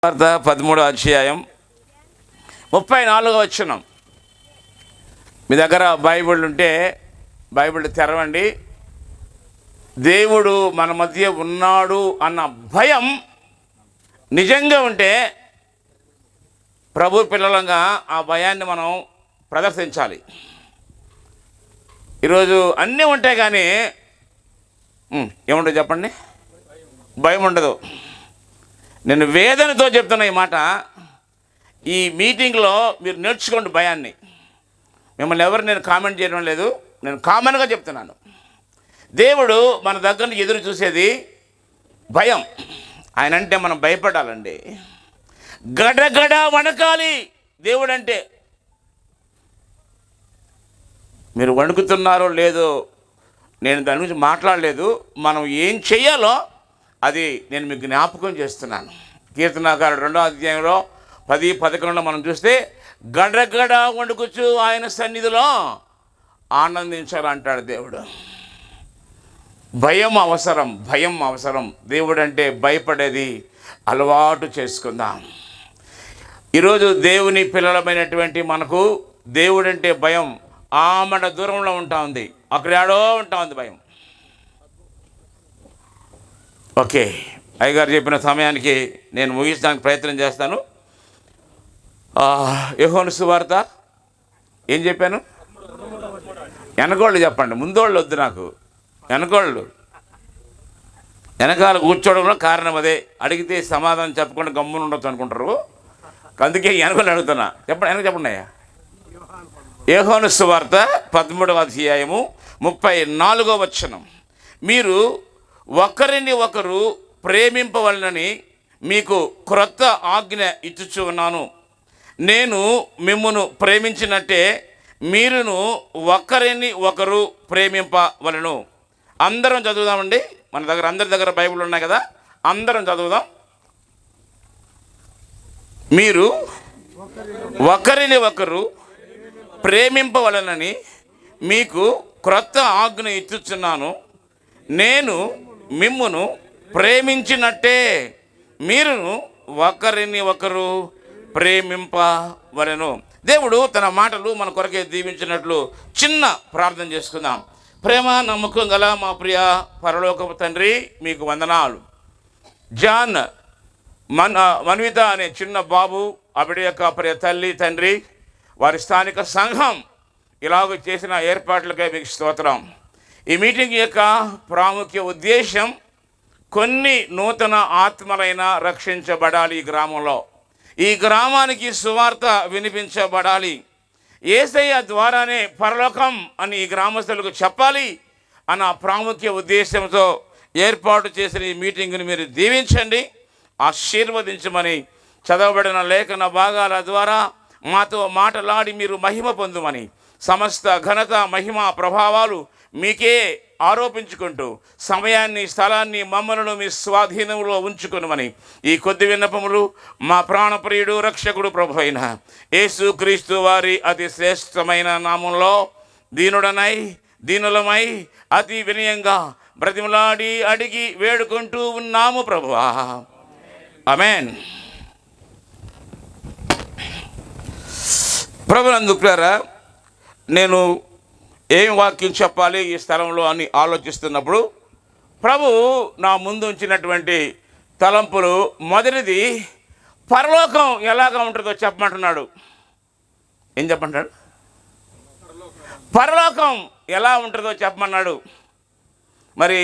వార్త 13వ అధ్యాయం 34వ వచనం. మీ దగ్గర బైబిల్ ఉంటే బైబిల్ తెరవండి. దేవుడు మన మధ్య ఉన్నాడు అన్న భయం నిజంగా ఉంటే ప్రభు పిల్లలంగా ఆ భయాన్ని మనం ప్రదర్శించాలి. ఈరోజు అన్నీ ఉంటాయి కానీ ఏముంటుంది చెప్పండి, భయం ఉండదు. నేను వేదనతో చెప్తున్నా ఈ మాట. ఈ మీటింగ్లో మీరు నేర్చుకోండి భయాన్ని. మిమ్మల్ని ఎవరు నేను కామెంట్ చేయడం లేదు, నేను కామన్గా చెప్తున్నాను. దేవుడు మన దగ్గర నుంచి ఎదురు చూసేది భయం. ఆయన అంటే మనం భయపడాలండి, గడగడ వణకాలి. దేవుడు అంటే మీరు వణుకుతున్నారో లేదో నేను దాని గురించి మాట్లాడలేదు. మనం ఏం చెయ్యాలో అది నేను మీకు జ్ఞాపకం చేస్తున్నాను. కీర్తనాకారుడు 2వ అధ్యాయంలో 10-11 మనం చూస్తే గడగడ వణుకుచు ఆయన సన్నిధిలో ఆనందించాలంటాడు దేవుడు. భయం అవసరం, భయం అవసరం. దేవుడు అంటే భయపడేది అలవాటు చేసుకుందాం. ఈరోజు దేవుని పిల్లలమైనటువంటి మనకు దేవుడంటే భయం ఆమడ దూరంలో ఉంటా ఉంది, అక్కడేడో ఉంటా ఉంది భయం. ఓకే, అయ్యగారు చెప్పిన సమయానికి నేను ముగించడానికి ప్రయత్నం చేస్తాను. యోహాను సువార్త ఏం చెప్పాను? వెనకోళ్ళు చెప్పండి, ముందోళ్ళు వద్దు నాకు. వెనకోళ్ళు వెనకాల కూర్చోవడంలో కారణం అదే. అడిగితే సమాధానం చెప్పకుండా గమ్మున ఉండొచ్చు అనుకుంటారు, అందుకే వెనకోళ్ళు అడుగుతున్నా. చెప్పండి, వెనక చెప్పండి అయ్యా. యోహాను సువార్త 13వ అధ్యాయము 34వ వచనం. మీరు ఒకరిని ఒకరు ప్రేమింపవలనని మీకు క్రొత్త ఆజ్ఞ ఇచ్చుచు ఉన్నాను. నేను మిమ్మును ప్రేమించినట్టే మీరును ఒకరిని ఒకరు ప్రేమింపవలను. అందరం చదువుదామండి. మన దగ్గర అందరి దగ్గర బైబిల్ ఉన్నాయి కదా, అందరం చదువుదాం. మీరు ఒకరిని ఒకరు ప్రేమింపవలనని మీకు క్రొత్త ఆజ్ఞ ఇచ్చుచున్నాను. నేను మిమ్మును ప్రేమించినట్టే మీరును ఒకరిని ఒకరు ప్రేమింపవలెను. దేవుడు తన మాటలు మన కొరకే దీవించినట్లు చిన్న ప్రార్థన చేసుకుందాం. ప్రేమ నమ్మకం గల మా ప్రియ పరలోకపు తండ్రి, మీకు వందనాలు. జాన్ మన్విత అనే చిన్న బాబు, ఆవిడ యొక్క ప్రియ తల్లి తండ్రి, వారి స్థానిక సంఘం ఇలాగ చేసిన ఏర్పాట్లకై మీకు స్తోత్రం. ఈ మీటింగ్ యొక్క ప్రాముఖ్య ఉద్దేశం కొన్ని నూతన ఆత్మలైన రక్షించబడాలి. ఈ గ్రామంలో, ఈ గ్రామానికి సువార్త వినిపించబడాలి. యేసయ్య ద్వారానే పరలోకం అని ఈ గ్రామస్తులకు చెప్పాలి అన్న ప్రాముఖ్య ఉద్దేశంతో ఏర్పాటు చేసిన ఈ మీటింగ్ని మీరు దీవించండి, ఆశీర్వదించమని, చదవబడిన లేఖన భాగాల ద్వారా మాతో మాటలాడి మీరు మహిమ పొందుమని, సమస్త ఘనత మహిమ ప్రభావాలు మీకే ఆరోపించుకుంటూ సమయాన్ని స్థలాన్ని మమ్మలను మీ స్వాధీనంలో ఉంచుకునమని ఈ కొద్ది విన్నపములు మా ప్రాణప్రియుడు రక్షకుడు ప్రభు అయిన యేసు క్రీస్తు వారి అతి శ్రేష్టమైన నామంలో దీనులమై అతి వినయంగా బ్రతిమలాడి అడిగి వేడుకుంటూ ఉన్నాము ప్రభువా, ఆమేన్. ప్రభునందుకులారా, నేను ఏం వాక్యం చెప్పాలి ఈ స్థలంలో అని ఆలోచిస్తున్నప్పుడు ప్రభు నా ముందు ఉంచినటువంటి తలంపులు, మొదటిది పరలోకం ఎలాగా ఉంటుందో చెప్పమంటున్నాడు. ఏం చెప్పమంటాడు? పరలోకం ఎలా ఉంటుందో చెప్పమన్నాడు. మరి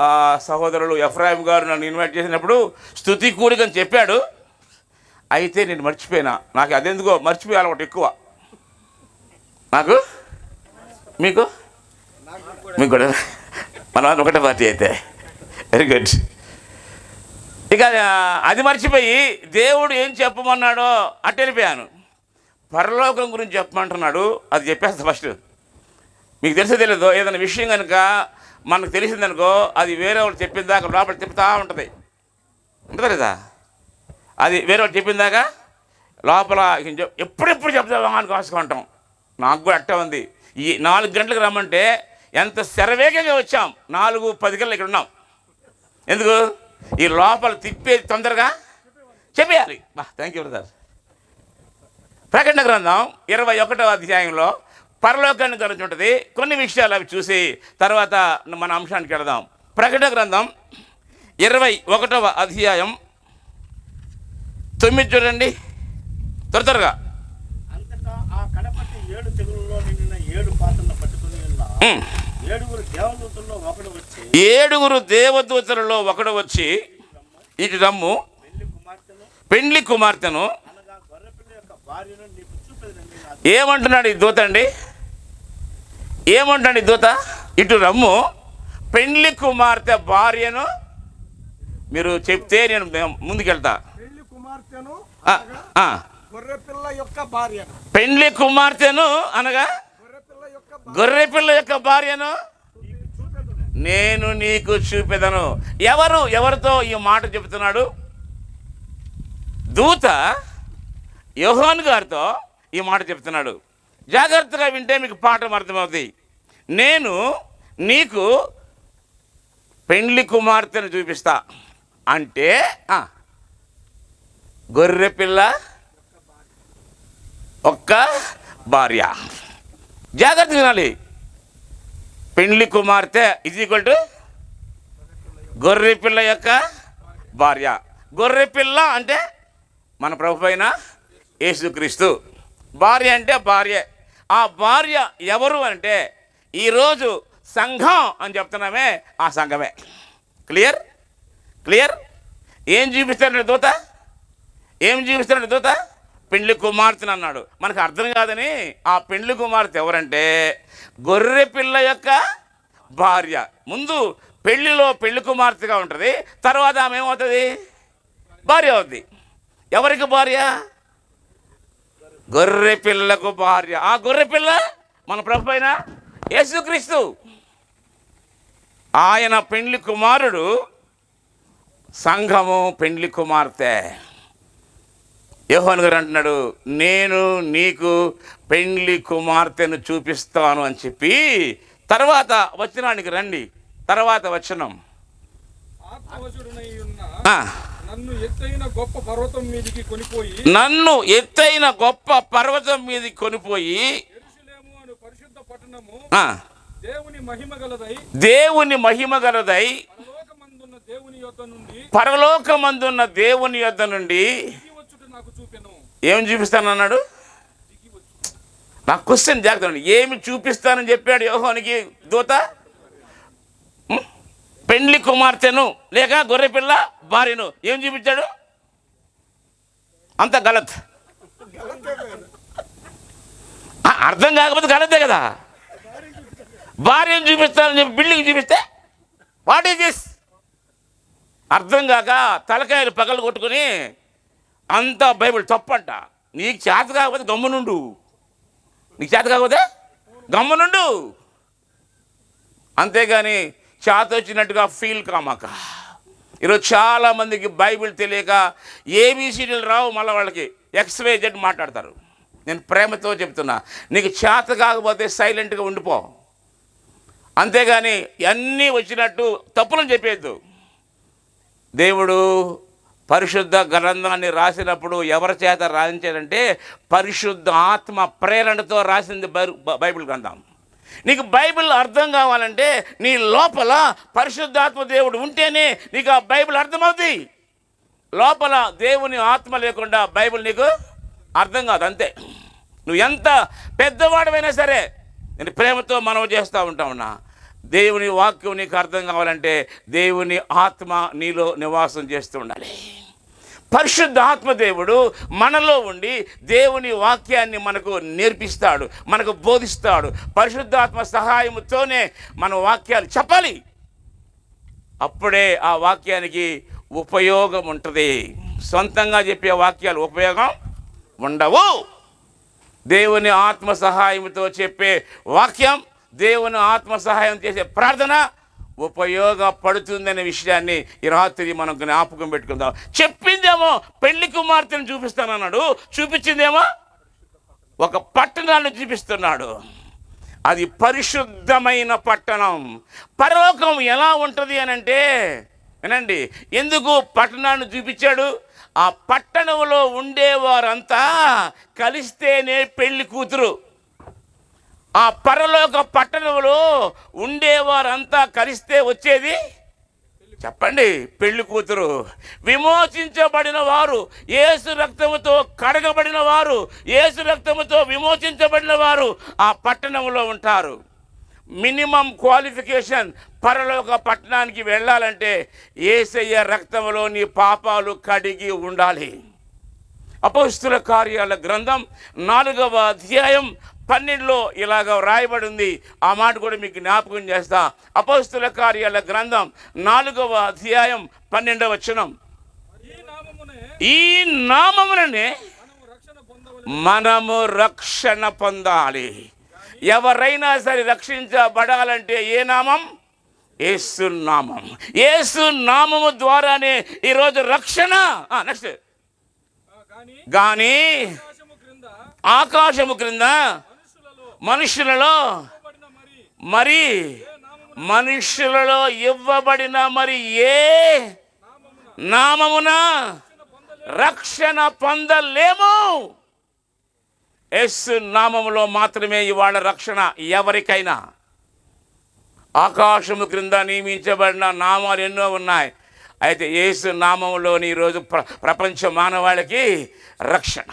ఆ సహోదరులు ఎఫ్రాయిం గారు నన్ను ఇన్వైట్ చేసినప్పుడు స్తుతి కూడికని చెప్పాడు. అయితే నేను మర్చిపోయినా. నాకు అదెందుకో మర్చిపోయాలి ఒకటి ఎక్కువ. నాకు మీకు కూడా మన ఒకటే పార్టీ అయితే వెరీ గుడ్. ఇక అది మర్చిపోయి దేవుడు ఏం చెప్పమన్నాడో అటు వెళ్ళిపోయాను. పరలోకం గురించి చెప్పమంటున్నాడు, అది చెప్పేస్తా. ఫస్ట్ మీకు తెలిసే తెలియదు, ఏదైనా విషయం కనుక మనకు తెలిసిందనుకో అది వేరే వాళ్ళు చెప్పిన దాకా లోపల చెప్తా ఉంటుంది కదా. అది వేరే వాళ్ళు చెప్పిన దాకా లోపల ఎప్పుడెప్పుడు చెప్తావా అని కాసుకుంటాం. నాకు కూడా అట్టే ఉంది. ఈ 4 గంటలకు రమ్మంటే ఎంత శరవేగంగా వచ్చాం, 4:10 ఇక్కడ ఉన్నాం. ఎందుకు? ఈ లోపల తిప్పేది తొందరగా చెప్పేయాలి. Thank you brother. ప్రకటన గ్రంథం 21వ అధ్యాయంలో పరలోకాన్ని గురించి ఉంటుంది. కొన్ని విషయాలు అవి చూసి తర్వాత మన అంశానికి వెళదాం. ప్రకటన గ్రంథం 21వ అధ్యాయం 9 చూడండి త్వరగా. అంతటా ఆ కడపటి 7 తెగులలో నిండిన 7 పాత్రలను పట్టుకుని ఉన్న 7 దేవదూతల్లో ఒకడు వచ్చి ఇటు రమ్ము, పెండ్లి కుమార్తెను ఏమంటున్నాడు ఈ దూత అండి? ఏమంటున్నాడు ఈ దూత? ఇటు రమ్ము, పెండ్లి కుమార్తె భార్యను మీరు చెప్తే నేను ముందుకెళ్తా. పెండ్లి కుమార్తెను అనగా గొర్రెపిల్ల యొక్క భార్యను నేను నీకు చూపెదను. ఎవరితో ఈ మాట చెబుతున్నాడు? దూత యోహాను గారితో ఈ మాట చెప్తున్నాడు. జాగ్రత్తగా వింటే మీకు పాఠం అర్థమవుతుంది. నేను నీకు పెండ్లి కుమార్తెను చూపిస్తా అంటే గొర్రెపిల్ల ఒక్క భార్య. జాగ్రత్త వినాలి. పెండ్లి కుమార్తె = గొర్రెపిల్ల యొక్క భార్య. గొర్రెపిల్ల అంటే మన ప్రభు అయిన యేసుక్రీస్తు. భార్య అంటే భార్య. ఆ భార్య ఎవరు అంటే ఈరోజు సంఘం అని చెప్తున్నామే, ఆ సంఘమే. క్లియర్? ఏం చూపిస్తాడు దూత? పెండ్లి కుమార్తెను అన్నాడు. మనకు అర్థం కాదని ఆ పెండ్లి కుమార్తె ఎవరంటే గొర్రె పిల్ల యొక్క భార్య. ముందు పెళ్లిలో పెళ్లి కుమార్తెగా ఉంటుంది, తర్వాత ఆమె ఏమవుతుంది? భార్య అవుతుంది. ఎవరికి భార్య? గొర్రె పిల్లకు భార్య. ఆ గొర్రె పిల్ల మన ప్రభు అయిన యేసుక్రీస్తు. ఆయన పెండ్లి కుమారుడు, సంఘము పెండ్లి కుమార్తె. యోహాను గారు అంటున్నాడు, నేను నీకు పెండ్లి కుమార్తెను చూపిస్తాను అని చెప్పి తర్వాత వచనానికి రండి. తర్వాత వచనం, నన్ను ఎత్తైన గొప్ప పర్వతం మీదకి కొనిపోయి దేవుని మహిమ గలదై పరలోకమందున్న దేవుని యొద్ద నుండి ఏమి చూపిస్తానన్నాడు? నా క్వశ్చన్ జాగ్రత్త. ఏమి చూపిస్తానని చెప్పాడు యోహానుకి దూత? పెండ్లి కుమార్తెను లేక గొర్రెపిల్ల భార్యను ఏం చూపించాడు? అంత గలత్. అర్థం కాకపోతే గలతే కదా. భార్యను చూపిస్తానని చెప్పి బిల్డింగ్ చూపిస్తే వాట్ ఈజ్ దిస్? అర్థం కాక తలకాయలు పగలు కొట్టుకుని అంతా బైబిల్ తప్పంట. నీకు చేత కాకపోతే గమ్మునుండు. అంతేగాని చేత వచ్చినట్టుగా ఫీల్ కామాక. ఈరోజు చాలామందికి బైబిల్ తెలియక ఏబీసీడీలు రావు, మళ్ళీ వాళ్ళకి XYZ మాట్లాడతారు. నేను ప్రేమతో చెప్తున్నా, నీకు చేత కాకపోతే సైలెంట్గా ఉండిపో. అంతేగాని అన్నీ వచ్చినట్టు తప్పులను చెప్పేద్దు. దేవుడు పరిశుద్ధ గ్రంథాన్ని రాసినప్పుడు ఎవరి చేత రాయించాడంటే పరిశుద్ధ ఆత్మ ప్రేరణతో రాసింది బైబిల్ గ్రంథం. నీకు బైబిల్ అర్థం కావాలంటే నీ లోపల పరిశుద్ధాత్మ దేవుడు ఉంటేనే నీకు ఆ బైబిల్ అర్థమవుతుంది. లోపల దేవుని ఆత్మ లేకుండా బైబిల్ నీకు అర్థం కాదు. అంతే. నువ్వు ఎంత పెద్దవాడమైనా సరే నేను ప్రేమతో మనవి చేస్తూ ఉన్నా, దేవుని వాక్యం నీకు అర్థం కావాలంటే దేవుని ఆత్మ నీలో నివాసం చేస్తూ ఉండాలి. పరిశుద్ధ ఆత్మ దేవుడు మనలో ఉండి దేవుని వాక్యాన్ని మనకు నేర్పిస్తాడు, మనకు బోధిస్తాడు. పరిశుద్ధాత్మ సహాయంతోనే మన వాక్యాలు చెప్పాలి. అప్పుడే ఆ వాక్యానికి ఉపయోగం ఉంటుంది. సొంతంగా చెప్పే వాక్యాలు ఉపయోగం ఉండవు. దేవుని ఆత్మ సహాయంతో చెప్పే వాక్యం, దేవుని ఆత్మ సహాయం చేసే ప్రార్థన ఉపయోగపడుతుందనే విషయాన్ని ఈ రాత్రి మనం జ్ఞాపకం పెట్టుకుందాం. చెప్పిందేమో పెళ్లి కుమార్తెను చూపిస్తానన్నాడు, చూపించిందేమో ఒక పట్టణాన్ని చూపిస్తున్నాడు. అది పరిశుద్ధమైన పట్టణం. పరలోకం ఎలా ఉంటుంది అని అంటే వినండి, ఎందుకు పట్టణాన్ని చూపించాడు? ఆ పట్టణంలో ఉండేవారంతా కలిస్తేనే పెళ్లి కూతురు. ఆ పరలోక పట్టణంలో ఉండేవారంతా కలిస్తే వచ్చేది చెప్పండి, పెళ్లి కూతురు. విమోచించబడిన వారు, యేసు రక్తముతో కడగబడిన వారు, యేసు రక్తముతో విమోచించబడిన వారు ఆ పట్టణంలో ఉంటారు. మినిమం క్వాలిఫికేషన్ పరలోక పట్టణానికి వెళ్ళాలంటే యేసయ్య రక్తంలో నీ పాపాలు కడిగి ఉండాలి. అపోస్తుల కార్యాల గ్రంథం 4వ అధ్యాయం 12లో ఇలాగ వ్రాయబడి ఉంది. ఆ మాట కూడా మీకు జ్ఞాపకం చేస్తా. అపోస్తుల కార్యాల గ్రంథం 4వ అధ్యాయం 12వ వచనం. ఈ నామముననే మనము రక్షణ పొందాలి. ఎవరైనా సరే రక్షించబడాలంటే ఏ నామం? యేసు నామం. యేసు నామము ద్వారానే ఈరోజు రక్షణ. నెక్స్ట్, కానీ ఆకాశము క్రింద మనుషులలో మనుషులలో ఇవ్వబడిన మరి ఏ నామమున రక్షణ పొందలేము. యేసు నామములో మాత్రమే ఇవాళ రక్షణ ఎవరికైనా. ఆకాశము క్రింద నియమించబడిన నామాలు ఎన్నో ఉన్నాయి. అయితే యేసు నామములోని ఈరోజు ప్రపంచ మానవాళికి రక్షణ.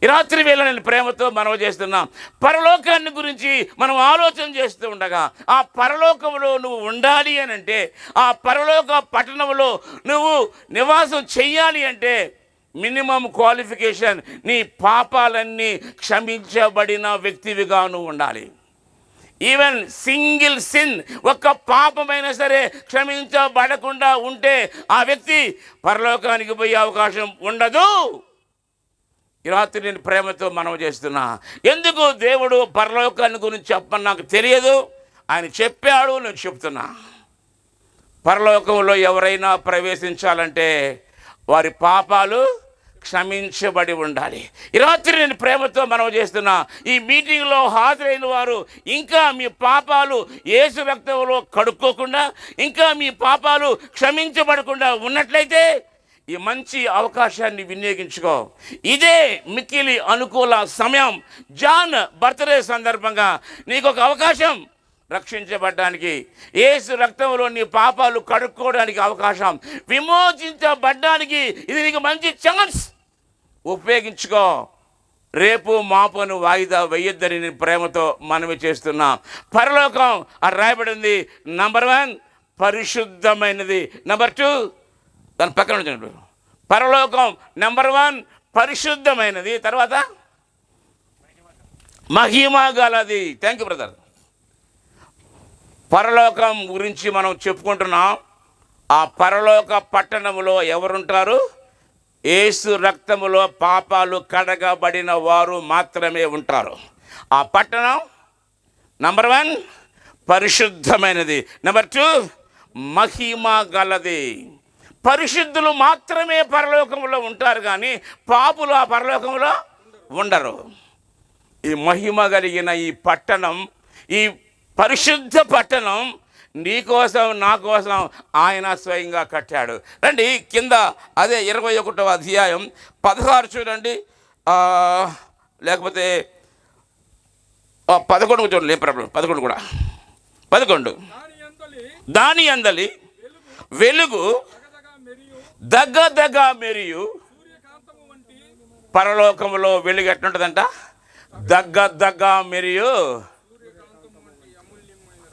ఈ రాత్రి వేళ నేను ప్రేమతో మనవి చేస్తున్నాం. పరలోకాన్ని గురించి మనం ఆలోచన చేస్తూ ఉండగా, ఆ పరలోకంలో నువ్వు ఉండాలి అని అంటే, ఆ పరలోక పట్టణంలో నువ్వు నివాసం చెయ్యాలి అంటే మినిమం క్వాలిఫికేషన్ నీ పాపాలన్నీ క్షమించబడిన వ్యక్తివిగా నువ్వు ఉండాలి. ఈవెన్ సింగిల్ సిన్, ఒక్క పాపమైనా సరే క్షమించబడకుండా ఉంటే ఆ వ్యక్తి పరలోకానికి పోయే అవకాశం ఉండదు. ఈ రాత్రి నేను ప్రేమతో మనవి చేస్తున్నా. ఎందుకు దేవుడు పరలోకాన్ని గురించి చెప్పని నాకు తెలియదు, ఆయన చెప్పాడు, నేను చెప్తున్నా. పరలోకంలో ఎవరైనా ప్రవేశించాలంటే వారి పాపాలు క్షమించబడి ఉండాలి. ఈ రాత్రి నేను ప్రేమతో మనవి చేస్తున్నా. ఈ మీటింగ్లో హాజరైన వారు ఇంకా మీ పాపాలు యేసు రక్తంలో కడుక్కోకుండా, ఇంకా మీ పాపాలు క్షమించబడకుండా ఉన్నట్లయితే ఈ మంచి అవకాశాన్ని వినియోగించుకో. ఇదే మిక్కిలి అనుకూల సమయం. జాన్ బర్త్డే సందర్భంగా నీకు ఒక అవకాశం రక్షించబడ్డానికి, యేసు రక్తంలో నీ పాపాలు కడుక్కోవడానికి అవకాశం, విమోచించబడ్డానికి ఇది నీకు మంచి ఛాన్స్. ఉపయోగించుకో. రేపు మాపను వాయిదా వేయొద్దని నేను ప్రేమతో మనవి చేస్తున్నా. పరలోకం అది రాయబడింది. నంబర్ 1 పరిశుద్ధమైనది. నంబర్ 2 దాని పక్కన ఉంచండి. పరలోకం నంబర్ 1 పరిశుద్ధమైనది. తర్వాత మహిమ గలది. Thank you brother. పరలోకం గురించి మనం చెప్పుకుంటున్నాం. ఆ పరలోక పట్టణములో ఎవరుంటారు? యేసు రక్తములో పాపాలు కడగబడిన వారు మాత్రమే ఉంటారు. ఆ పట్టణం నంబర్ 1 పరిశుద్ధమైనది. నంబర్ 2 మహిమ గలది. పరిశుద్ధులు మాత్రమే పరలోకంలో ఉంటారు, కానీ పాపులు ఆ పరలోకంలో ఉండరు. ఈ మహిమ కలిగిన ఈ పట్టణం, ఈ పరిశుద్ధ పట్టణం నీ కోసం నా కోసం ఆయన స్వయంగా కట్టాడు. రండి కింద అదే 21వ అధ్యాయం 16 చూడండి, లేకపోతే 11 చూడండి, ఏం ప్రాబ్లం. 11 కూడా 11. దాని అందలి వెలుగు దగ్గ మెరియు. పరలోకంలో వెలుగు ఎట్లుంటుందంట? దగ్గ మెరియు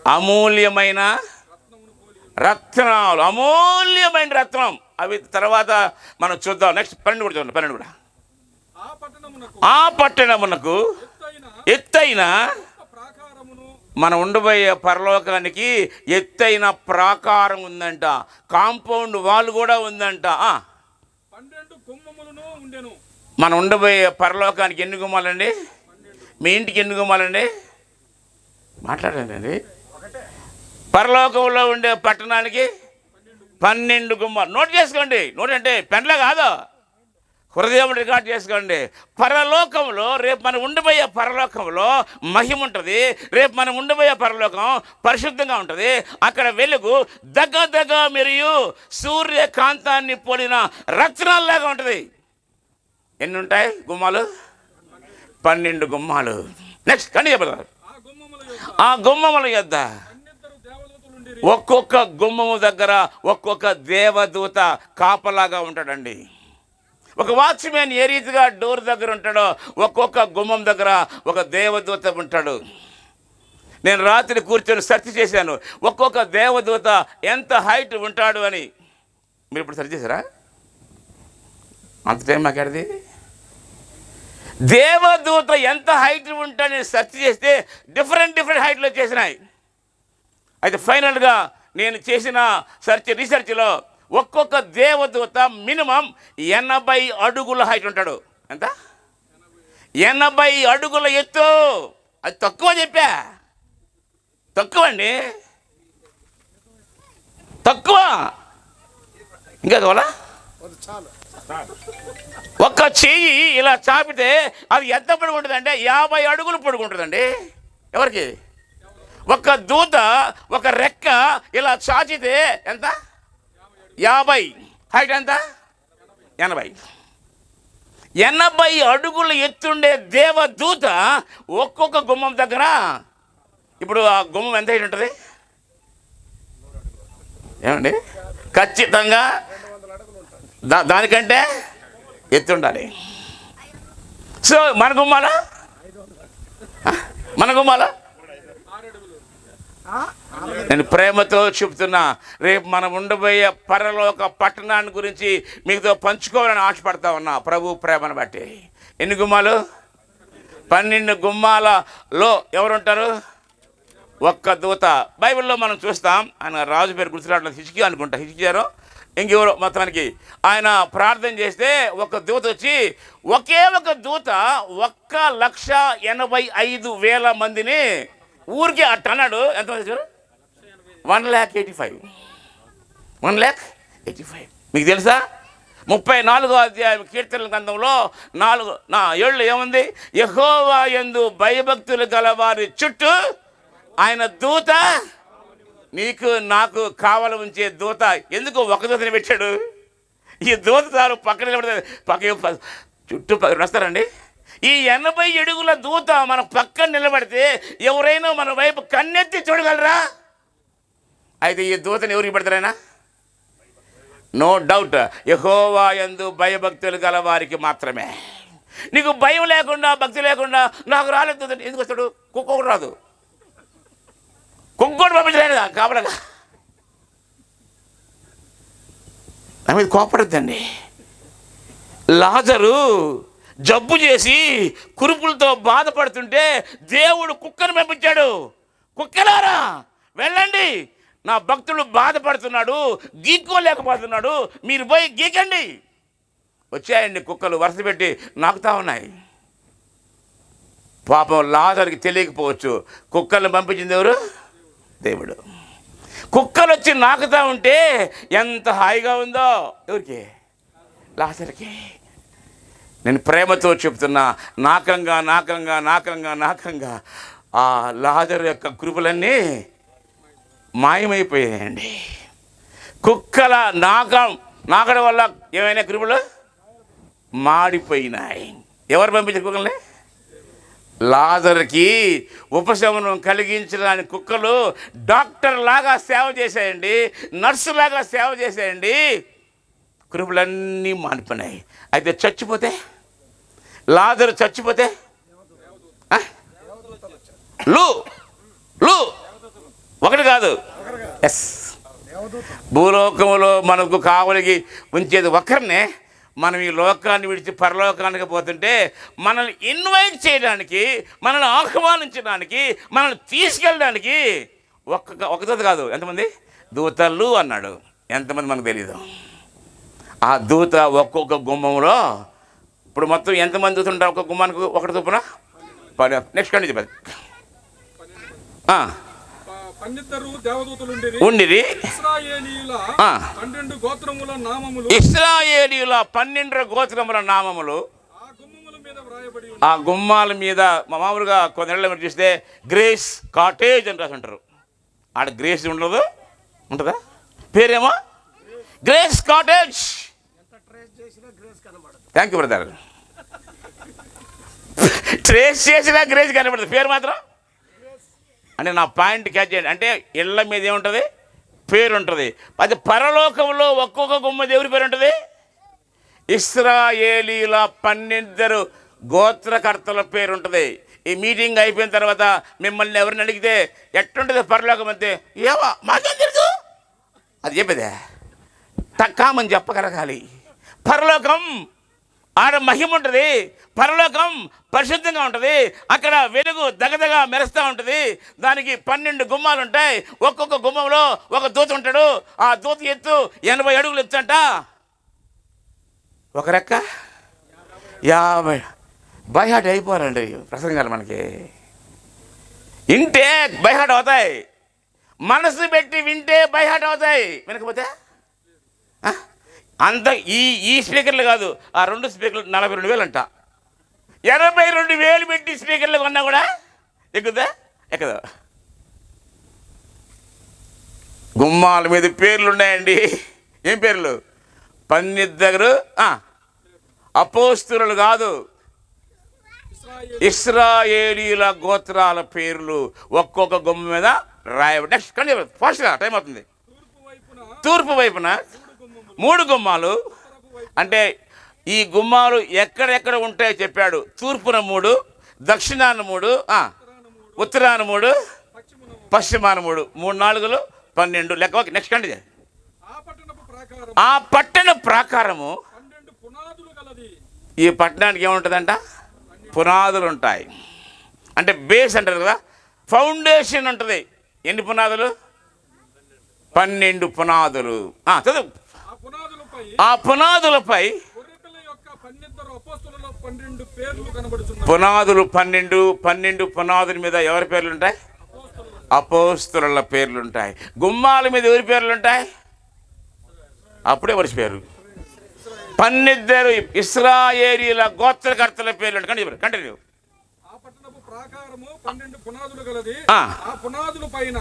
అమూల్యమైన రత్నాలు. అమూల్యమైన రత్నం. అవి తర్వాత మనం చూద్దాం. నెక్స్ట్ 12 కూడా చూడండి. 12 కూడా. ఆ పట్టణమునకు ఎత్తైన, మనం ఉండబోయే పరలోకానికి ఎత్తైన ప్రాకారం ఉందంట. కాంపౌండ్ వాల్ కూడా ఉందంట. 12 గుమ్మములను ఉండెను. మనం ఉండబోయే పరలోకానికి ఎన్ని గుమ్మాలండి? మీ ఇంటికి ఎన్ని గుమ్మాలండి? మాట్లాడండి. పరలోకంలో ఉండే పట్టణానికి 12 గుమ్మాలు. నోట్ చేసుకోండి. నోట్ అంటే పెన్లా కాదు, హృదయం రికార్డ్ చేసుకోండి. పరలోకంలో రేపు మనం ఉండిపోయే పరలోకంలో మహిమ ఉంటుంది. రేపు మనం ఉండిపోయే పరలోకం పరిశుద్ధంగా ఉంటుంది. అక్కడ వెలుగు దగ్గ మెరియు సూర్యకాంతాన్ని పోలిన రత్నాల్లాగా ఉంటుంది. ఎన్ని ఉంటాయి గుమ్మాలు? 12 గుమ్మాలు. నెక్స్ట్ కండి చెప్పారు. ఆ గుమ్మముల యొద్ద ఒక్కొక్క గుమ్మము దగ్గర ఒక్కొక్క దేవదూత కాపలాగా ఉంటాడండి. ఒక వాచ్మెన్ ఏ రీతిగా డోర్ దగ్గర ఉంటాడో ఒక్కొక్క గుమ్మం దగ్గర ఒక దేవదూత ఉంటాడు. నేను రాత్రి కూర్చొని సెర్చ్ చేశాను ఒక్కొక్క దేవదూత ఎంత హైట్ ఉంటాడు అని. మీరు ఇప్పుడు సెర్చ్ చేశారా? అంత టైం మాట్లాడేది. దేవదూత ఎంత హైట్ ఉంటాడని సెర్చ్ చేస్తే డిఫరెంట్ హైట్లో చేసినాయి. అయితే ఫైనల్గా నేను చేసిన రీసెర్చ్లో ఒక్కొక్క దేవదూత మినిమం 80 అడుగుల హైట్ ఉంటాడు. ఎంత? 80 అడుగుల ఎత్తు. అది తక్కువ చెప్పా, తక్కువ అండి, తక్కువ. ఇంకా కావాలా? ఒక్క చెయ్యి ఇలా చాపితే అది ఎంత పొడుగుంటుందంటే 50 అడుగులు పొడుగుంటుందండి. ఎవరికి? ఒక దూత ఒక రెక్క ఇలా చాచితే ఎంత? 50. హైట్ ఎంత? 80. 80 అడుగులు ఎత్తుండే దేవదూత ఒక్కొక్క గుమ్మం దగ్గర. ఇప్పుడు ఆ గుమ్మం ఎంత హైట్ ఉంటుంది ఏమండి? ఖచ్చితంగా దానికంటే ఎత్తుండాలి. సో మన గుమ్మాలా నేను ప్రేమతో చెప్తున్నా, రేపు మనం ఉండబోయే పరలోక పట్టణాన్ని గురించి మీతో పంచుకోవాలని ఆశపడతా ఉన్నా ప్రభు ప్రేమను బట్టి. ఎన్ని గుమ్మాలు? 12 గుమ్మాలలో ఎవరుంటారు? ఒక్క దూత. బైబిల్లో మనం చూస్తాం. ఆయన రాజు పేరు గుర్తురావట్లేదు, హిజ్కియా అనుకుంటా, హిజ్కియారో ఇంకెవరో మొత్తానికి ఆయన ప్రార్థన చేస్తే ఒక దూత వచ్చి ఒకే ఒక దూత 1,85,000 మందిని ఊరికి అట్టన్నాడు. ఎంతమంది వచ్చారు? 1,85,000. 1,85,000. మీకు తెలుసా? 34వ అధ్యాయం కీర్తనల గ్రంథంలో 4 ఏముంది? యెహోవా యందు భయభక్తులు గలవారి చుట్టూ ఆయన దూత, నీకు నాకు కావలి ఉంచే దూత. ఎందుకు ఒక దూతని పెట్టాడు? ఈ దూత సారు పక్కన నిలబడితే పక్క చుట్టూ వస్తారండి. ఈ 80 అడుగుల దూత మన పక్కన నిలబడితే ఎవరైనా మన వైపు కన్నెత్తి చూడగలరా? అయితే ఈ దూతని ఎవరికి పెడతారైనా? నో డౌట్ యెహోవా యందు భయభక్తులు గల వారికి మాత్రమే. నీకు భయం లేకుండా భక్తి లేకుండా నాకు రాలేదు దూత ఎందుకు వస్తాడు? కుక్క కూడా రాదు, కుక్క కూడా పంపించలేదు కాబలగా. నా మీద కోపడద్దండి. లాజరు జబ్బు చేసి కురుపులతో బాధపడుతుంటే దేవుడు కుక్కను పంపించాడు. కుక్కలారా వెళ్ళండి, నా భక్తుడు బాధపడుతున్నాడు, గీక్కోలేకపోతున్నాడు, మీరు పోయి గీకండి. వచ్చాయండి కుక్కలు వరుస పెట్టి నాకుతా ఉన్నాయి. పాపం లాజరుకి తెలియకపోవచ్చు, కుక్కలను పంపించింది ఎవరు? దేవుడు. కుక్కలు వచ్చి నాకుతా ఉంటే ఎంత హాయిగా ఉందో ఎవరికి? లాజరుకి. నేను ప్రేమతో చెప్తున్నా, నాకంగా ఆ లాజరు యొక్క కృపలన్నీ మాయమైపోయాయండి. కుక్కల నాకడం వల్ల ఏమైనా కృపలు మాడిపోయినాయి. ఎవరు పంపించారు కుక్కల్ని? లాజరుకి ఉపశమనం కలిగించడానికి కుక్కలు డాక్టర్ లాగా సేవ చేశాయండి, నర్సు లాగా సేవ చేశాయండి. కృపలన్నీ మానిపోయినాయి. అయితే చచ్చిపోతే, లాజరు చచ్చిపోతే ఒకటి కాదు, ఎస్, భూలోకంలో మనకు కావలికి ఉంచేది ఒకరినే. మనం ఈ లోకాన్ని విడిచి పరలోకానికి పోతుంటే మనల్ని ఇన్వైట్ చేయడానికి, మనల్ని ఆహ్వానించడానికి, మనల్ని తీసుకెళ్ళడానికి ఒక దూత కాదు, ఎంతమంది దూతలు అన్నాడు. ఎంతమంది మనకు తెలీదు. ఆ దూత ఒక్కొక్క గుమ్మంలో ఇప్పుడు మొత్తం ఎంతమంది దూత ఉంటారు? ఒక్కొక్క గుమ్మానికి ఒకటి చొప్పున. నెక్స్ట్ కండి చెప్పారు. 12 దేవదూతలుండిరి. ఉండిరి. ఇశ్రాయేలీయుల ఆ. 12 గోత్రముల నామములు ఇశ్రాయేలీయుల 12 గోత్రముల నామములు ఆ గుమ్మముల మీద వ్రాయబడి ఆ గుమ్మాల మీద మామూలుగా కొందరిలో మీరు చూస్తే గ్రేస్ కాటేజ్ అని రాసి ఉంటారు. ఆడ గ్రేస్ ఉండదు, ఉంటుందా? పేరేమో grace cottage. Thank you brother. Trace చేసినా గ్రేస్ కనబడుతుంది, పేరు మాత్రం. అంటే నా పాయింట్ క్యాచ్ చేయండి. అంటే ఇళ్ళ మీద ఏముంటుంది? పేరు ఉంటుంది. అది పరలోకంలో ఒక్కొక్క గుమ్మ దేవుడి పేరు ఉంటుంది. ఇశ్రాయేలీల 12 గోత్రకర్తల పేరు ఉంటుంది. ఈ మీటింగ్ అయిపోయిన తర్వాత మిమ్మల్ని ఎవరిని అడిగితే ఎట్టుంటుంది పరలోకం అంతే, ఏవా మాకేం తెలుసు అది చెప్పేదే తక్కామని చెప్పగలగాలి. పరలోకం ఆడ మహిమ ఉంటుంది, పరలోకం పరిశుద్ధంగా ఉంటుంది, అక్కడ వెలుగు దగదగ మెరుస్తూ ఉంటుంది. దానికి 12 గుమ్మాలు ఉంటాయి. ఒక్కొక్క గుమ్మంలో ఒక దూత ఉంటాడు. ఆ దూత ఎత్తు 80 అడుగులు ఎత్తంట. ఒక రెక్క 50. బైహాట్ అయిపోవాలండి ప్రసంగాలు. మనకి వింటే బైహాట్ అవుతాయి, మనసు పెట్టి వింటే బైహాట్ అవుతాయి. వినకపోతే అంత ఈ స్పీకర్లు కాదు, ఆ 2 స్పీకర్లు 42,000 అంట. 82,000 పెట్టి స్పీకర్లు కొన్నా కూడా ఎక్కుదా? ఎక్కదా? గుమ్మాల మీద పేర్లు ఉన్నాయండి. ఏం పేర్లు? 12 అపోస్తులు కాదు, ఇశ్రాయేలీల గోత్రాల పేర్లు ఒక్కొక్క గుమ్మ మీద రాయబడి. నెక్స్ట్ కానీ ఫాస్ట్గా టైం అవుతుంది. తూర్పు వైపున 3 గుమ్మాలు. అంటే ఈ గుమ్మాలు ఎక్కడెక్కడ ఉంటాయో చెప్పాడు. తూర్పున 3, దక్షిణాన 3, ఉత్తరాన 3, పశ్చిమాన 3, 3 4 12 లెక్క. ఓకే, నెక్స్ట్ కండి. ఆ పట్టణ ప్రాకారము. ఈ పట్టణానికి ఏముంటుందంట? పునాదులు ఉంటాయి. అంటే బేస్ అంటారు కదా, ఫౌండేషన్ ఉంటుంది. ఎన్ని పునాదులు? 12 పునాదులు. చదువు. ఆ పునాదులపై పునాదులు 12 పునాదుల మీద ఎవరి పేర్లు ఉంటాయి? అపోస్తలుల పేర్లు ఉంటాయి. గుమ్మాల మీద ఎవరి పేర్లు ఉంటాయి? అప్పుడే మర్చిపోయారు. 12 ఇశ్రాయేలీల గోత్రకర్తల పేర్లు ఉంటాయి. కంటిన్యూ. ప్రాకారము 12 పునాదులు గలది. ఆ పునాదుల పైన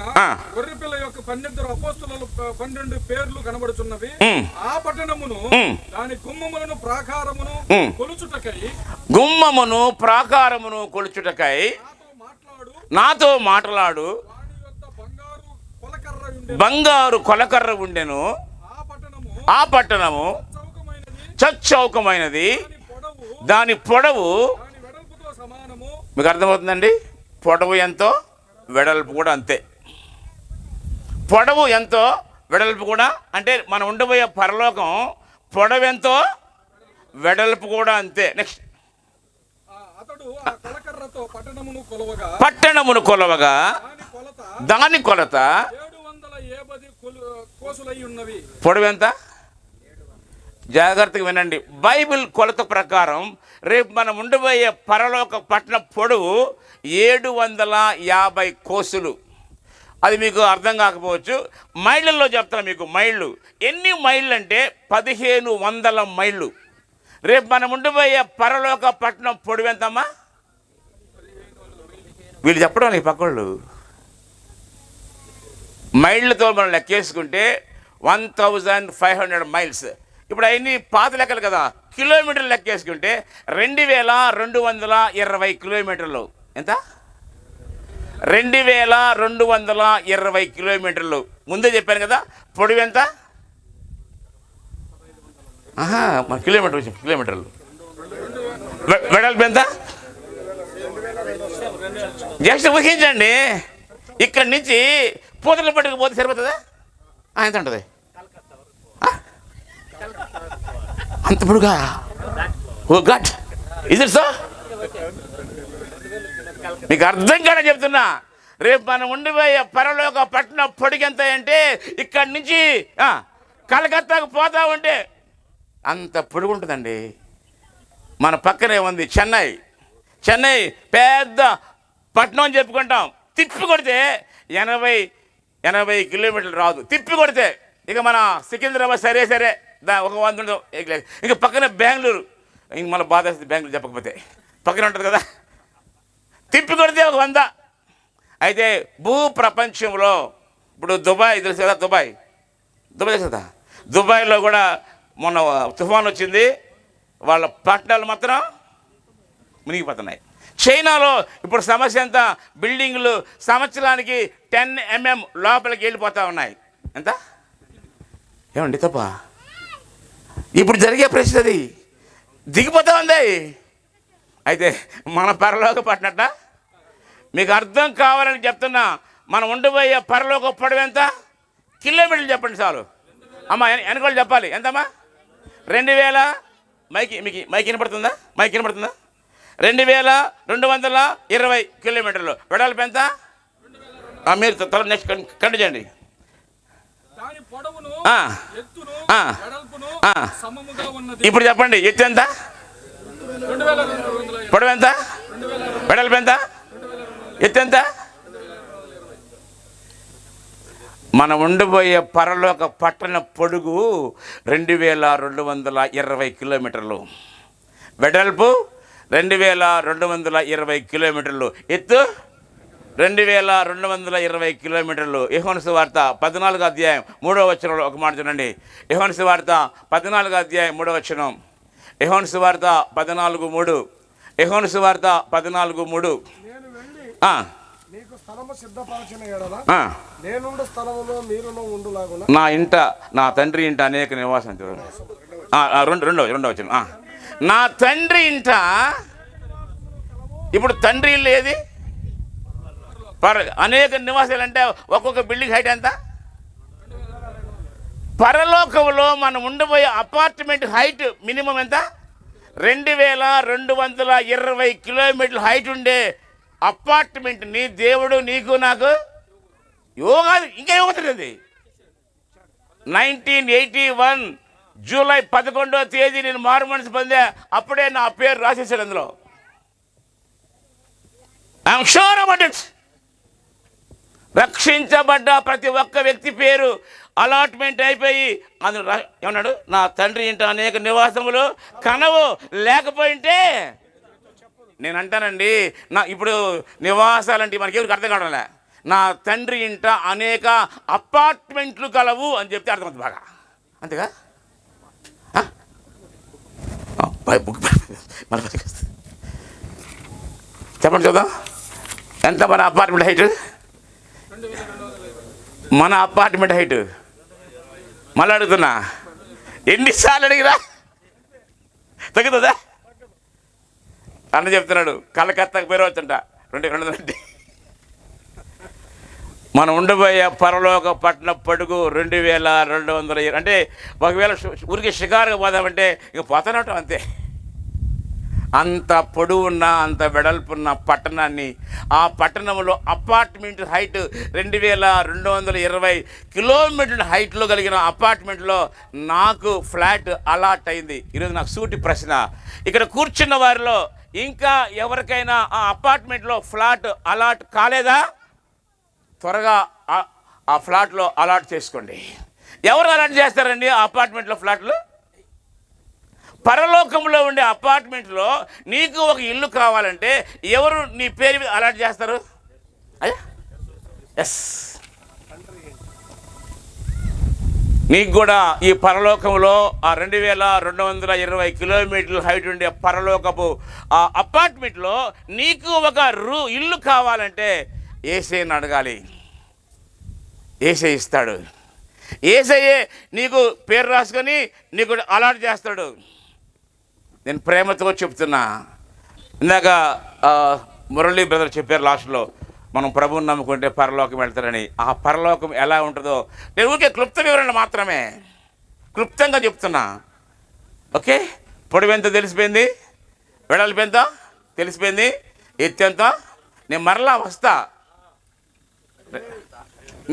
గొర్రెపిల్ల యొక్క 12 అపోస్తలుల 12 పేర్లు కనబడుచున్నవి. ఆ పట్టణమును దాని గుమ్మములను ప్రాకారమును కొలుచుటకై నాతో మాట్లాడు బంగారు కొలకర్ర ఉండెను. ఆ పట్టణము చచ్చౌకమైనది, దాని పొడవు. మీకు అర్థమవుతుందండి? పొడవు ఎంతో వెడల్పు కూడా అంతే. పొడవు ఎంతో వెడల్పు కూడా అంటే మనం ఉండబోయే పరలోకం పొడవు ఎంతో వెడల్పు కూడా అంతే. నెక్స్ట్. పట్టణమును కొలవగా దాని కొలత పొడవు ఎంత? జాగ్రత్తగా వినండి. బైబిల్ కొలత ప్రకారం రేపు మనం ఉండబోయే పరలోక పట్టణ పొడవు 750 కోసులు. అది మీకు అర్థం కాకపోవచ్చు. మైళ్ళల్లో చెప్తాను మీకు. మైళ్ళు ఎన్ని మైళ్ళు అంటే 1500 మైళ్ళు. రేపు మనం ఉండబోయే పరలోక పట్టణం పొడవు ఎంతమ్మా? వీళ్ళు చెప్పడం ఈ పక్కళ్ళు మైళ్ళతో మనం లెక్కేసుకుంటే 1500 మైల్స్. ఇప్పుడు అవన్నీ పాత లెక్కలు కదా. కిలోమీటర్లు లెక్కేసుకుంటే 2220 కిలోమీటర్లు. ఎంత? 2220 కిలోమీటర్లు. ముందే చెప్పాను కదా. పొడవు ఎంత? మన కిలోమీటర్లు. వెడల్పు ఎంత? జస్ట్ ఊహించండి. ఇక్కడి నుంచి పూతల పట్టుకు పోతే సరిపోతుందా? ఎంత ఉంటుంది? అంత పొడుగా? ఓ గాడ్, ఇజ్ ఇట్ సో? మీకు అర్థం కాడ చెప్తున్నా. రేపు మనం ఉండిపోయే పరలోక పట్టణ పొడిగి ఎంత అంటే ఇక్కడి నుంచి కలకత్తాకు పోతా ఉంటే అంత పొడుగు ఉంటుందండి. మన పక్కనే ఉంది చెన్నై పెద్ద పట్టణం అని చెప్పుకుంటాం. తిప్పి కొడితే 80 కిలోమీటర్లు రాదు. తిప్పి కొడితే ఇక మన సికింద్రాబాద్ సరే సరే ఒక 100 ఉండదు. ఇక పక్కన బెంగళూరు, ఇంక మన బాధ వేస్తుంది బెంగళూరు చెప్పకపోతే, పక్కన ఉంటుంది కదా. తిప్పి కొడితే ఒక 100. అయితే భూ ప్రపంచంలో ఇప్పుడు దుబాయ్ తెలుసు కదా, దుబాయ్ తెలుసు కదా, దుబాయ్లో కూడా మొన్న తుఫాన్ వచ్చింది, వాళ్ళ పట్టణాలు మాత్రం మునిగిపోతున్నాయి. చైనాలో ఇప్పుడు సమస్య ఎంత, బిల్డింగ్లు సంవత్సరానికి 10 mm లోపలికి వెళ్ళిపోతూ ఉన్నాయి. ఎంత ఏమండి తప్ప ఇప్పుడు జరిగే పరిస్థితి అది, దిగిపోతూ ఉంది. అయితే మన పరలోక పట్టినట్ట మీకు అర్థం కావాలని చెప్తున్నా. మనం ఉండిపోయే పరలోక పొడవు ఎంత, కిలోమీటర్లు చెప్పండి చాలు. అమ్మ వెనకాల చెప్పాలి, ఎంతమ్మా? 2000 మైక్ వినపడుతుందా? 2220 కిలోమీటర్లు. వెడల్పు ఎంత? మీరు నెక్స్ట్ కంటిన్యూ చేయండి. ఇప్పుడు చెప్పండి, ఎత్తు ఎంత, పొడవు ఎంత, వెడల్పు ఎంత, ఎత్తు ఎంత? మనం ఉండిపోయే పరలోక పట్టణ పొడుగు 2220 కిలోమీటర్లు, వెడల్పు 2220 కిలోమీటర్లు, ఎత్తు 2220 కిలోమీటర్లు. యోహాను సువార్త 14వ అధ్యాయం 3వ వచనంలో ఒక మాట చూడండి. యోహాను సువార్త 14వ అధ్యాయం 3వ వచనం. యోహాను సువార్త 14:3. యోహాను సువార్త 14:3. నా ఇంట నా తండ్రి ఇంట అనేక నివాసం. రెండవ వచనం. నా తండ్రి ఇంట, ఇప్పుడు తండ్రి ఇల్లు ఏది? అనేక నివాసాలు అంటే ఒక్కొక్క బిల్డింగ్ హైట్ ఎంత? పరలోకంలో మనం ఉండిపోయే అపార్ట్మెంట్ హైట్ మినిమం ఎంత? 2220 కిలోమీటర్ల హైట్ ఉండే అపార్ట్మెంట్ని దేవుడు నీకు నాకు యోగా ఇంకా ఇవ్వబోతుంది. 1981 జూలై 11వ తేదీ నేను మారు మనసు పొందా. అప్పుడే నా పేరు రాసేసాడు అందులో. I'm sure about it. రక్షించబడ్డ ప్రతి ఒక్క వ్యక్తి పేరు అలాట్మెంట్ అయిపోయి అందులో ఏమన్నాడు? నా తండ్రి ఇంట అనేక నివాసములు కనవు లేకపోయింటే. నేను అంటానండి, నా ఇప్పుడు నివాసాలంటే మనకి ఎవరికి అర్థం కావడంలే. నా తండ్రి ఇంట అనేక అపార్ట్మెంట్లు కలవు అని చెప్తే అర్థమవుతుంది బాగా, అంతేగా? చెప్పండి చూద్దాం, ఎంత మన అపార్ట్మెంట్ హైట్? మన అపార్ట్మెంట్ హైట్ మళ్ళీ అడుగుతున్నా, ఎన్నిసార్లు అడిగిరా తగ్గుతుందా? అన్న చెప్తున్నాడు, కలకత్తాకు పేరు వచ్చంట 220. మనం ఉండిపోయే పరలోక పట్టణ పొడుగు 2220. అంటే ఒకవేళ ఊరికి షికారుగా పోదామంటే ఇక పోతానే ఉంటాం అంతే. అంత పొడవున్న అంత వెడల్పున్న పట్టణాన్ని, ఆ పట్టణంలో అపార్ట్మెంట్ హైట్ 2220 కిలోమీటర్ల హైట్లో కలిగిన అపార్ట్మెంట్లో నాకు ఫ్లాట్ అలాట్ అయింది. ఈరోజు నాకు సూటి ప్రశ్న, ఇక్కడ కూర్చున్న వారిలో ఇంకా ఎవరికైనా ఆ అపార్ట్మెంట్లో ఫ్లాట్ అలాట్ కాలేదా? త్వరగా ఆ ఫ్లాట్లో అలాట్ చేసుకోండి. ఎవరు అలాట్ చేస్తారండి ఆ అపార్ట్మెంట్లో ఫ్లాట్లు? పరలోకంలో ఉండే అపార్ట్మెంట్లో నీకు ఒక ఇల్లు కావాలంటే ఎవరు నీ పేరు మీద అలాట్ చేస్తారు? ఎస్, నీకు కూడా ఈ పరలోకంలో ఆ 2220 కిలోమీటర్ల హైట్ ఉండే పరలోకపు ఆ అపార్ట్మెంట్లో నీకు ఒక ఇల్లు కావాలంటే యేసేని అడగాలి, యేసే ఇస్తాడు. యేసయ్యే నీకు పేరు రాసుకొని నీకు అలాట్ చేస్తాడు. నేను ప్రేమతో చెప్తున్నా. ఇందాక మురళీ బ్రదర్ చెప్పారు లాస్ట్లో, మనం ప్రభువుని నమ్ముకుంటే పరలోకం వెళ్తారని. ఆ పరలోకం ఎలా ఉంటుందో నేను ఊరికే క్లుప్త వివరణ మాత్రమే, క్లుప్తంగా చెప్తున్నా. ఓకే, పొడవు ఎంత తెలిసిపోయింది, వెడల్పు ఎంత తెలిసిపోయింది, ఎత్తు ఎంత. నేను మరలా వస్తా,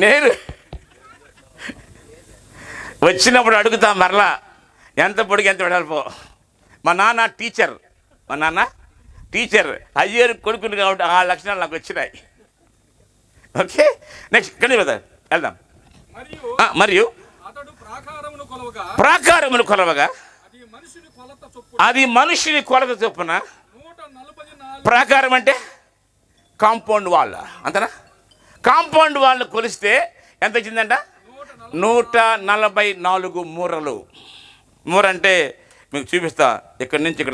నేను వచ్చినప్పుడు అడుగుతా మరలా ఎంత పొడిగి ఎంత వెడల్పో. మా నాన్న టీచర్ అయ్యేరు కొడుకుని కాబట్టి ఆ లక్షణాలు నాకు వచ్చినాయి. ఓకే, నెక్స్ట్ కండి బ్రదర్. వెళ్దాం. మరియు మరియు అతడు ప్రాకారమును కొలవగా ప్రాకారమును కొలవగా అది మనుషుని కొలత చొప్పున అది మనుషుని కొలత చొప్పున 144 ప్రాకారం అంటే కాంపౌండ్ వాల్ అంతనా? కాంపౌండ్ వాల్ని కొలిస్తే ఎంత వచ్చిందంట? 144 మూరలు. మూర అంటే మీకు చూపిస్తా, ఇక్కడి నుంచి ఇక్కడ